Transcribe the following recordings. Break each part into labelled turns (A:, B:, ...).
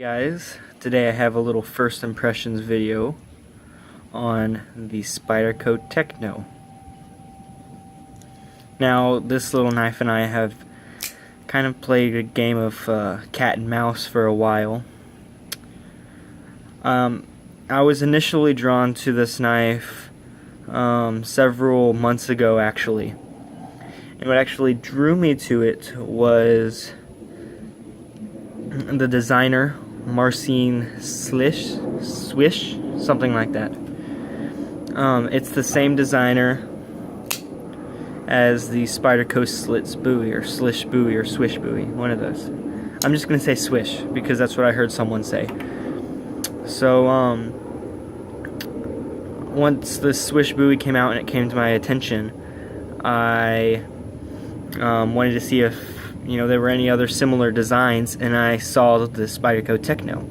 A: Guys, today I have a little first impressions video on the Spyderco Techno. Now, this little knife and I have kind of played a game of cat and mouse for a while. I was initially drawn to this knife several months ago, actually. And what actually drew me to it was the designer, Marcin Swish, something like that. It's the same designer as the Spyderco Slits buoy, or Slish buoy, or Swish buoy, one of those. I'm just going to say Swish, because that's what I heard someone say. So, once the Swish buoy came out and it came to my attention, I wanted to see if there were any other similar designs, and I saw the Spyderco Techno.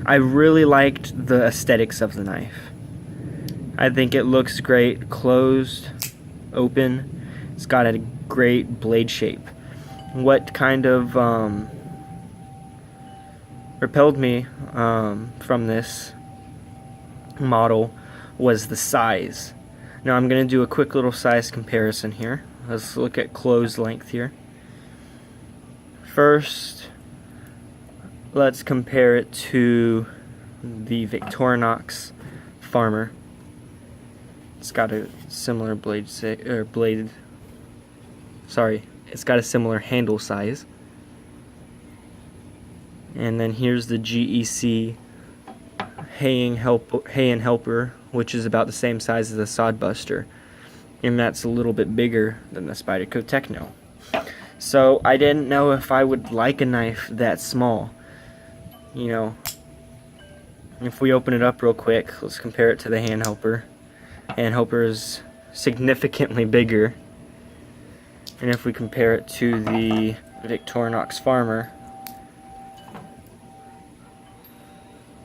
A: I really liked the aesthetics of the knife. I think it looks great closed, open. It's got a great blade shape. What kind of repelled me from this model was the size. Now I'm going to do a quick little size comparison here. Let's look at closed length here. First, let's compare it to the Victorinox Farmer. It's got a similar it's got a similar handle size. And then here's the GEC Hay and Helper, which is about the same size as the Sodbuster, and that's a little bit bigger than the Spyderco Techno. So I didn't know if I would like a knife that small. If we open it up real quick, let's compare it to the Hand Helper. Hand Helper is significantly bigger, and if we compare it to the Victorinox Farmer,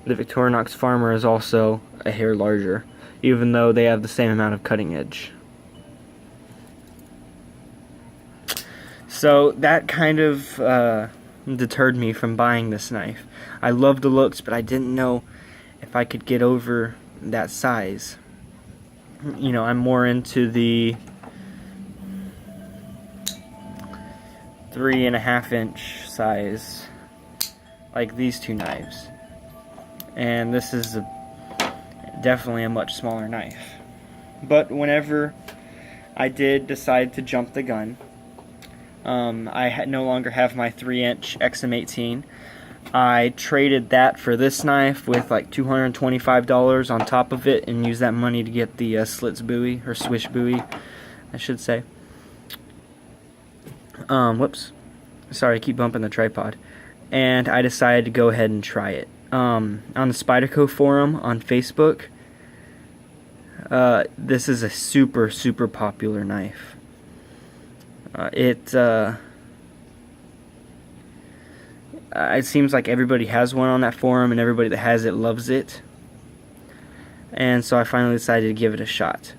A: the Victorinox Farmer is also a hair larger, even though they have the same amount of cutting edge. So that kind of deterred me from buying this knife. I love the looks, but I didn't know if I could get over that size. I'm more into the 3.5-inch size, like these two knives. And this is definitely a much smaller knife. But whenever I did decide to jump the gun, I no longer have my 3-inch XM18. I traded that for this knife with like $225 on top of it, and used that money to get the Slits buoy, or Swish buoy, I should say. Whoops. Sorry, I keep bumping the tripod. And I decided to go ahead and try it. On the Spyderco forum on Facebook, this is a super popular knife. It seems like everybody has one on that forum, and everybody that has it loves it. And so I finally decided to give it a shot.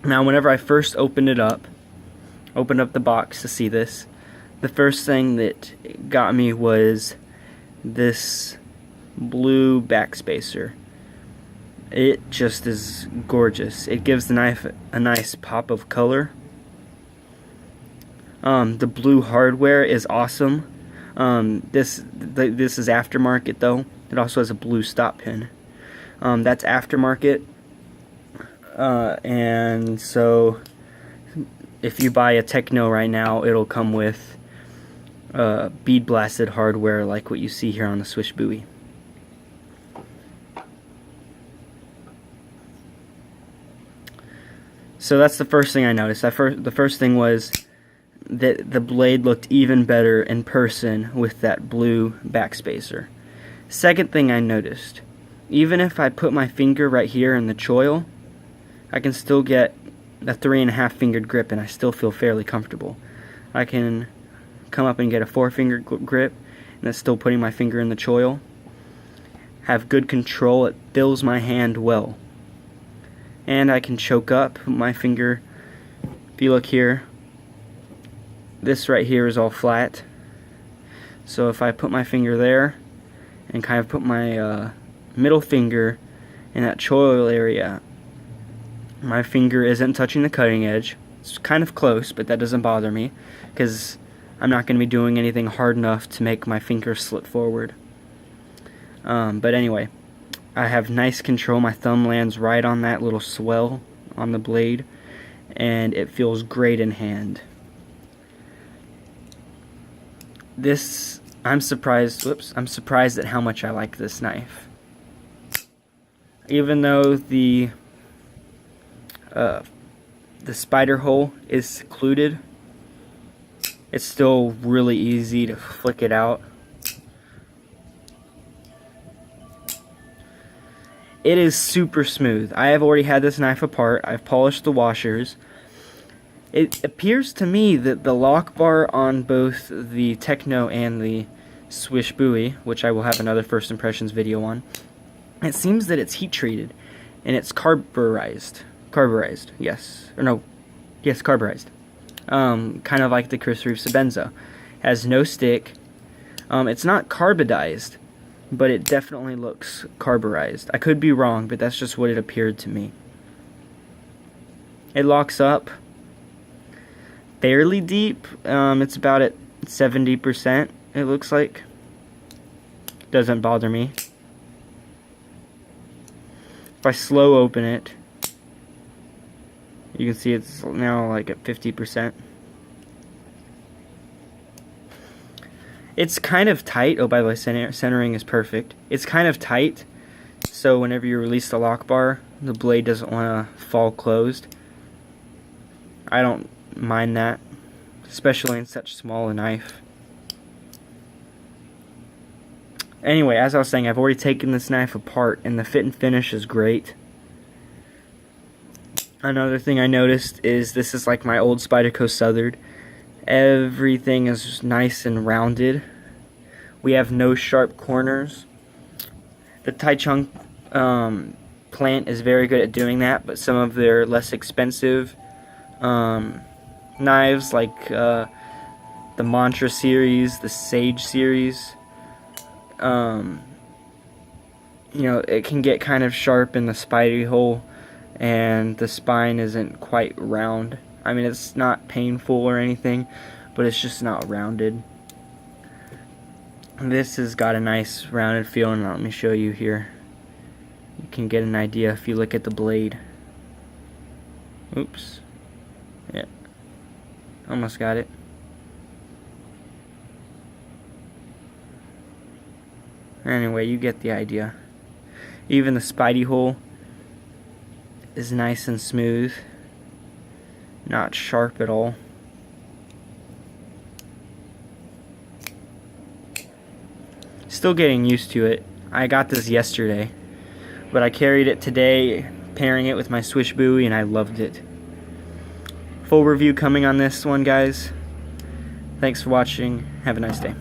A: Now, whenever I first opened the box to see this, the first thing that got me was this blue backspacer. It just is gorgeous. It gives the knife a nice pop of color. The blue hardware is awesome. This is aftermarket though. It also has a blue stop pin. That's aftermarket, and so if you buy a Techno right now, it'll come with bead blasted hardware like what you see here on the Swish buoy. So that's the first thing I noticed. The first thing was that the blade looked even better in person with that blue backspacer. Second thing I noticed, even if I put my finger right here in the choil, I can still get a 3.5 fingered grip, and I still feel fairly comfortable. I can come up and get a 4-finger grip, and it's still putting my finger in the choil. Have good control. It fills my hand well. And I can choke up my finger. If you look here, this right here is all flat. So if I put my finger there and kind of put my middle finger in that choil area, my finger isn't touching the cutting edge. It's kind of close, but that doesn't bother me because I'm not going to be doing anything hard enough to make my finger slip forward. But anyway, I have nice control. My thumb lands right on that little swell on the blade, and it feels great in hand. I'm surprised at how much I like this knife. Even though the spider hole is secluded, it's still really easy to flick it out. It is super smooth. I have already had this knife apart. I've polished the washers. It appears to me that the lock bar on both the Techno and the Swish buoy, which I will have another first impressions video on, it seems that it's heat treated and it's carburized. Yes. Or no. Yes, carburized. Kind of like the Chris Reeve Sebenzo. Has no stick. It's not carbidized, but it definitely looks carburized. I could be wrong, but that's just what it appeared to me. It locks up fairly deep. It's about at 70%, it looks like. Doesn't bother me. If I slow open it, you can see it's now like at 50%. It's kind of tight. Oh, by the way, centering is perfect. It's kind of tight, so whenever you release the lock bar, the blade doesn't want to fall closed. I don't mind that, especially in such small a knife. Anyway, as I was saying, I've already taken this knife apart, and the fit and finish is great. Another thing I noticed is this is like my old Spyderco Southern. Everything is nice and rounded. We have no sharp corners. The Taichung plant is very good at doing that, but some of their less expensive knives, like the Mantra series, the Sage series, you know, it can get kind of sharp in the spidey hole, and the spine isn't quite round. I mean, it's not painful or anything, but it's just not rounded. This has got a nice rounded feel, and let me show you here. You can get an idea if you look at the blade. Oops. Yeah. Almost got it. Anyway, you get the idea. Even the spidey hole is nice and smooth. Not sharp at all. Still getting used to it. I got this yesterday, but I carried it today, pairing it with my Swish buoy, and I loved it. Full review coming on this one, guys. Thanks for watching. Have a nice day.